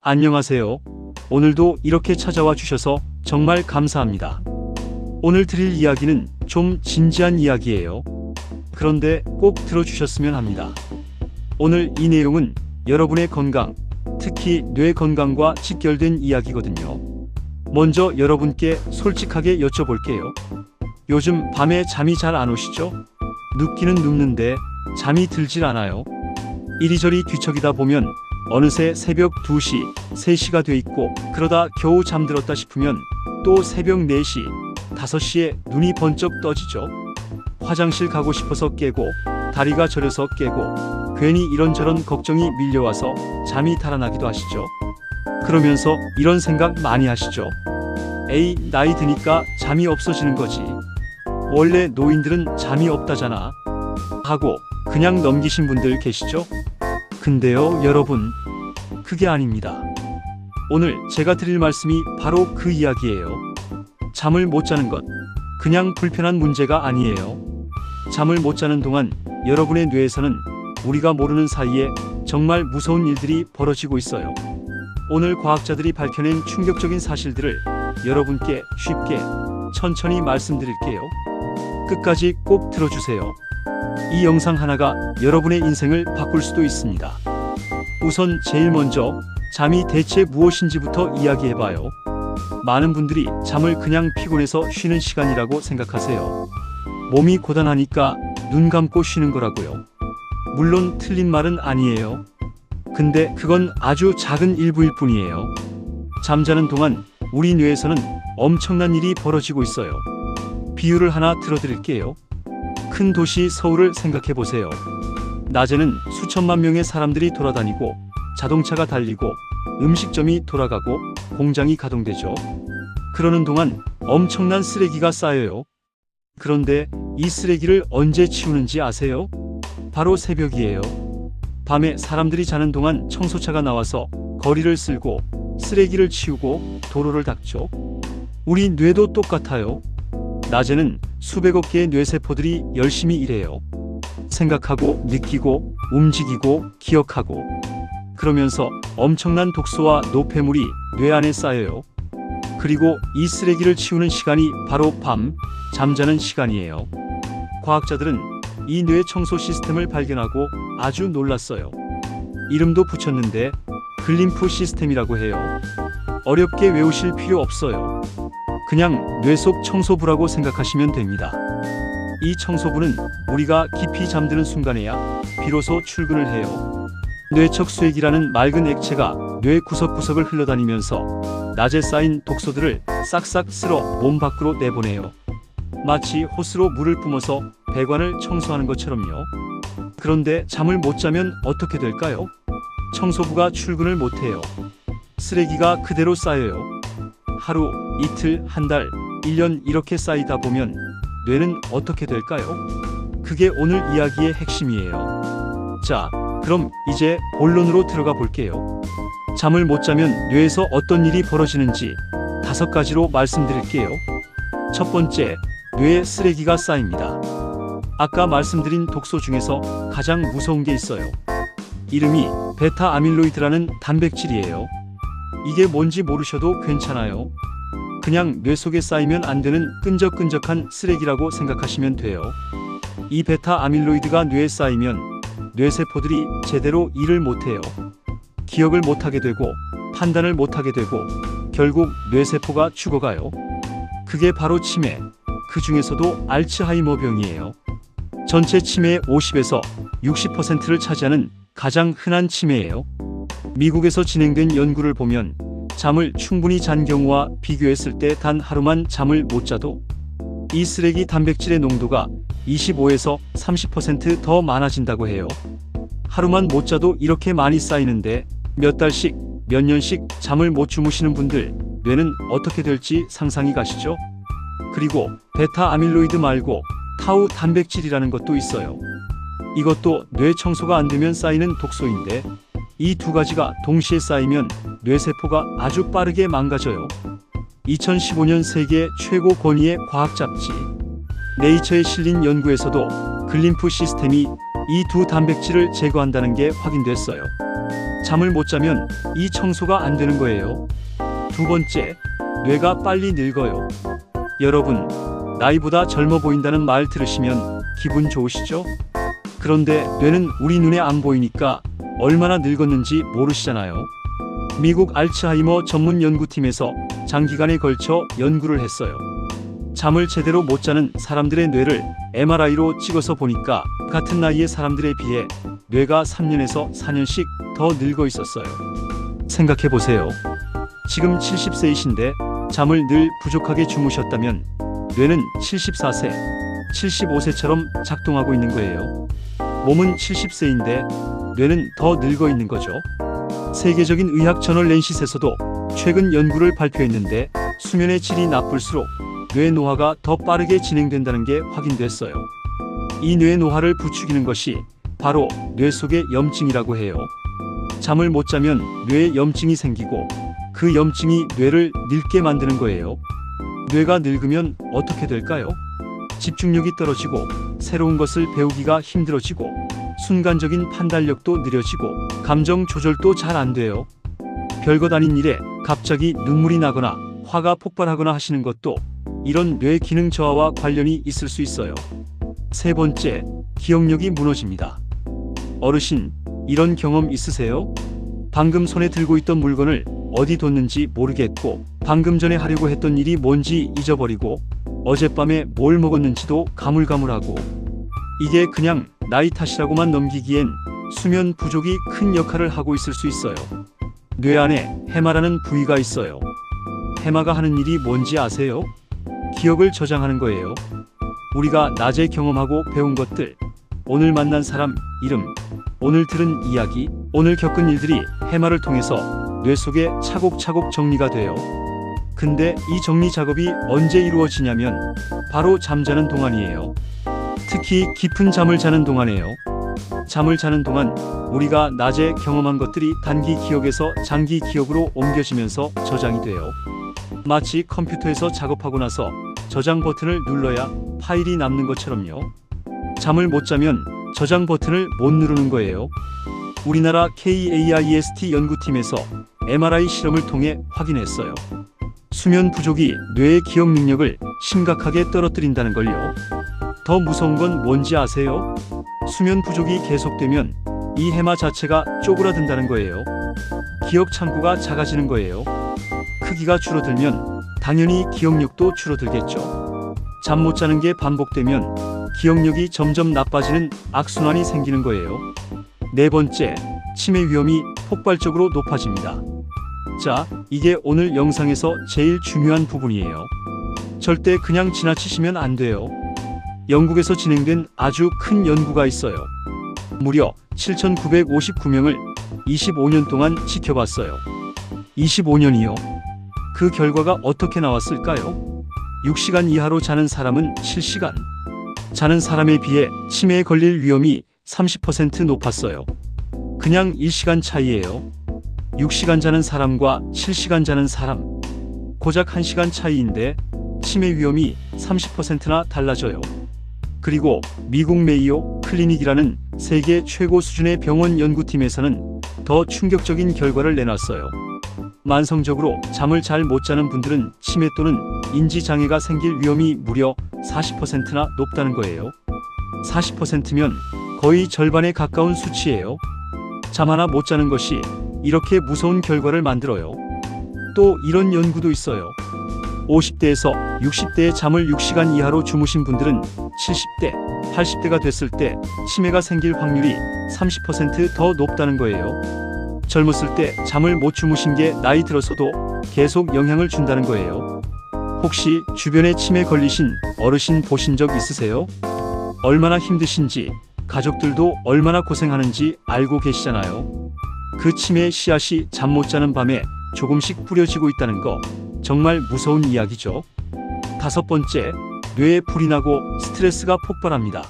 안녕하세요. 오늘도 이렇게 찾아와 주셔서 정말 감사합니다. 오늘 드릴 이야기는 좀 진지한 이야기예요. 그런데 꼭 들어주셨으면 합니다. 오늘 이 내용은 여러분의 건강, 특히 뇌 건강과 직결된 이야기거든요. 먼저 여러분께 솔직하게 여쭤볼게요. 요즘 밤에 잠이 잘 안 오시죠? 눕기는 눕는데 잠이 들질 않아요. 이리저리 뒤척이다 보면 어느새 새벽 2시, 3시가 돼 있고, 그러다 겨우 잠들었다 싶으면 또 새벽 4시, 5시에 눈이 번쩍 떠지죠. 화장실 가고 싶어서 깨고, 다리가 저려서 깨고, 괜히 이런저런 걱정이 밀려와서 잠이 달아나기도 하시죠. 그러면서 이런 생각 많이 하시죠. 에이, 나이 드니까 잠이 없어지는 거지. 원래 노인들은 잠이 없다잖아. 하고 그냥 넘기신 분들 계시죠? 근데요, 여러분, 그게 아닙니다. 오늘 제가 드릴 말씀이 바로 그 이야기예요. 잠을 못 자는 것, 그냥 불편한 문제가 아니에요. 잠을 못 자는 동안 여러분의 뇌에서는 우리가 모르는 사이에 정말 무서운 일들이 벌어지고 있어요. 오늘 과학자들이 밝혀낸 충격적인 사실들을 여러분께 쉽게, 천천히 말씀드릴게요. 끝까지 꼭 들어주세요. 이 영상 하나가 여러분의 인생을 바꿀 수도 있습니다. 우선 제일 먼저 잠이 대체 무엇인지부터 이야기해봐요. 많은 분들이 잠을 그냥 피곤해서 쉬는 시간이라고 생각하세요. 몸이 고단하니까 눈 감고 쉬는 거라고요. 물론 틀린 말은 아니에요. 근데 그건 아주 작은 일부일 뿐이에요. 잠자는 동안 우리 뇌에서는 엄청난 일이 벌어지고 있어요. 비유를 하나 들어드릴게요. 큰 도시 서울을 생각해보세요. 낮에는 수천만 명의 사람들이 돌아다니고, 자동차가 달리고, 음식점이 돌아가고, 공장이 가동되죠. 그러는 동안 엄청난 쓰레기가 쌓여요. 그런데 이 쓰레기를 언제 치우는지 아세요? 바로 새벽이에요. 밤에 사람들이 자는 동안 청소차가 나와서 거리를 쓸고 쓰레기를 치우고 도로를 닦죠. 우리 뇌도 똑같아요. 낮에는 수백억 개의 뇌세포들이 열심히 일해요. 생각하고, 느끼고, 움직이고, 기억하고. 그러면서 엄청난 독소와 노폐물이 뇌 안에 쌓여요. 그리고 이 쓰레기를 치우는 시간이 바로 밤, 잠자는 시간이에요. 과학자들은 이 뇌 청소 시스템을 발견하고 아주 놀랐어요. 이름도 붙였는데 글림프 시스템이라고 해요. 어렵게 외우실 필요 없어요. 그냥 뇌 속 청소부라고 생각하시면 됩니다. 이 청소부는 우리가 깊이 잠드는 순간에야 비로소 출근을 해요. 뇌척수액이라는 맑은 액체가 뇌 구석구석을 흘러다니면서 낮에 쌓인 독소들을 싹싹 쓸어 몸 밖으로 내보내요. 마치 호스로 물을 뿜어서 배관을 청소하는 것처럼요. 그런데 잠을 못 자면 어떻게 될까요? 청소부가 출근을 못해요. 쓰레기가 그대로 쌓여요. 하루, 이틀, 한 달, 1년 이렇게 쌓이다 보면 뇌는 어떻게 될까요? 그게 오늘 이야기의 핵심이에요. 자, 그럼 이제 본론으로 들어가 볼게요. 잠을 못 자면 뇌에서 어떤 일이 벌어지는지 5가지로 말씀드릴게요. 첫 번째, 뇌에 쓰레기가 쌓입니다. 아까 말씀드린 독소 중에서 가장 무서운 게 있어요. 이름이 베타 아밀로이드라는 단백질이에요. 이게 뭔지 모르셔도 괜찮아요. 그냥 뇌 속에 쌓이면 안 되는 끈적끈적한 쓰레기라고 생각하시면 돼요. 이 베타 아밀로이드가 뇌에 쌓이면 뇌세포들이 제대로 일을 못해요. 기억을 못하게 되고, 판단을 못하게 되고, 결국 뇌세포가 죽어가요. 그게 바로 치매, 그 중에서도 알츠하이머병이에요. 전체 치매의 50에서 60%를 차지하는 가장 흔한 치매예요. 미국에서 진행된 연구를 보면 잠을 충분히 잔 경우와 비교했을 때 단 하루만 잠을 못 자도 이 쓰레기 단백질의 농도가 25에서 30% 더 많아진다고 해요. 하루만 못 자도 이렇게 많이 쌓이는데 몇 달씩, 몇 년씩 잠을 못 주무시는 분들 뇌는 어떻게 될지 상상이 가시죠? 그리고 베타 아밀로이드 말고 타우 단백질이라는 것도 있어요. 이것도 뇌 청소가 안 되면 쌓이는 독소인데 이 2가지가 동시에 쌓이면 뇌세포가 아주 빠르게 망가져요. 2015년 세계 최고 권위의 과학 잡지 네이처에 실린 연구에서도 글림프 시스템이 이 2 단백질을 제거한다는 게 확인됐어요. 잠을 못 자면 이 청소가 안 되는 거예요. 두 번째, 뇌가 빨리 늙어요. 여러분, 나이보다 젊어 보인다는 말 들으시면 기분 좋으시죠? 그런데 뇌는 우리 눈에 안 보이니까 얼마나 늙었는지 모르시잖아요. 미국 알츠하이머 전문 연구팀에서 장기간에 걸쳐 연구를 했어요. 잠을 제대로 못 자는 사람들의 뇌를 MRI로 찍어서 보니까 같은 나이의 사람들에 비해 뇌가 3년에서 4년씩 더 늙어 있었어요. 생각해 보세요. 지금 70세이신데 잠을 늘 부족하게 주무셨다면 뇌는 74세, 75세처럼 작동하고 있는 거예요. 몸은 70세인데 뇌는 더 늙어 있는 거죠. 세계적인 의학 저널 랜싯에서도 최근 연구를 발표했는데 수면의 질이 나쁠수록 뇌 노화가 더 빠르게 진행된다는 게 확인됐어요. 이 뇌 노화를 부추기는 것이 바로 뇌 속의 염증이라고 해요. 잠을 못 자면 뇌에 염증이 생기고 그 염증이 뇌를 늙게 만드는 거예요. 뇌가 늙으면 어떻게 될까요? 집중력이 떨어지고 새로운 것을 배우기가 힘들어지고 순간적인 판단력도 느려지고 감정 조절도 잘 안 돼요. 별것 아닌 일에 갑자기 눈물이 나거나 화가 폭발하거나 하시는 것도 이런 뇌 기능 저하와 관련이 있을 수 있어요. 세 번째, 기억력이 무너집니다. 어르신, 이런 경험 있으세요? 방금 손에 들고 있던 물건을 어디 뒀는지 모르겠고 방금 전에 하려고 했던 일이 뭔지 잊어버리고 어젯밤에 뭘 먹었는지도 가물가물하고 이게 그냥 나이 탓이라고만 넘기기엔 수면 부족이 큰 역할을 하고 있을 수 있어요. 뇌 안에 해마라는 부위가 있어요. 해마가 하는 일이 뭔지 아세요? 기억을 저장하는 거예요. 우리가 낮에 경험하고 배운 것들, 오늘 만난 사람 이름, 오늘 들은 이야기, 오늘 겪은 일들이 해마를 통해서 뇌 속에 차곡차곡 정리가 돼요. 근데 이 정리 작업이 언제 이루어지냐면 바로 잠자는 동안이에요. 특히 깊은 잠을 자는 동안이에요. 잠을 자는 동안 우리가 낮에 경험한 것들이 단기 기억에서 장기 기억으로 옮겨지면서 저장이 돼요. 마치 컴퓨터에서 작업하고 나서 저장 버튼을 눌러야 파일이 남는 것처럼요. 잠을 못 자면 저장 버튼을 못 누르는 거예요. 우리나라 KAIST 연구팀에서 MRI 실험을 통해 확인했어요. 수면 부족이 뇌의 기억 능력을 심각하게 떨어뜨린다는 걸요. 더 무서운 건 뭔지 아세요? 수면 부족이 계속되면 이 해마 자체가 쪼그라든다는 거예요. 기억 창구가 작아지는 거예요. 크기가 줄어들면 당연히 기억력도 줄어들겠죠. 잠 못 자는 게 반복되면 기억력이 점점 나빠지는 악순환이 생기는 거예요. 네 번째, 치매 위험이 폭발적으로 높아집니다. 자, 이게 오늘 영상에서 제일 중요한 부분이에요. 절대 그냥 지나치시면 안 돼요. 영국에서 진행된 아주 큰 연구가 있어요. 무려 7,959명을 25년 동안 지켜봤어요. 25년이요. 그 결과가 어떻게 나왔을까요? 6시간 이하로 자는 사람은 7시간. 자는 사람에 비해 치매에 걸릴 위험이 30% 높았어요. 그냥 1시간 차이예요. 6시간 자는 사람과 7시간 자는 사람. 고작 1시간 차이인데 치매 위험이 30%나 달라져요. 그리고 미국 메이오 클리닉이라는 세계 최고 수준의 병원 연구팀에서는 더 충격적인 결과를 내놨어요. 만성적으로 잠을 잘 못 자는 분들은 치매 또는 인지장애가 생길 위험이 무려 40%나 높다는 거예요. 40%면 거의 절반에 가까운 수치예요. 잠 하나 못 자는 것이 이렇게 무서운 결과를 만들어요. 또 이런 연구도 있어요. 50대에서 60대의 잠을 6시간 이하로 주무신 분들은 70대, 80대가 됐을 때 치매가 생길 확률이 30% 더 높다는 거예요. 젊었을 때 잠을 못 주무신 게 나이 들어서도 계속 영향을 준다는 거예요. 혹시 주변에 치매 걸리신 어르신 보신 적 있으세요? 얼마나 힘드신지, 가족들도 얼마나 고생하는지 알고 계시잖아요. 그 치매의 씨앗이 잠 못 자는 밤에 조금씩 뿌려지고 있다는 거 정말 무서운 이야기죠. 다섯 번째, 뇌에 불이 나고 스트레스가 폭발합니다.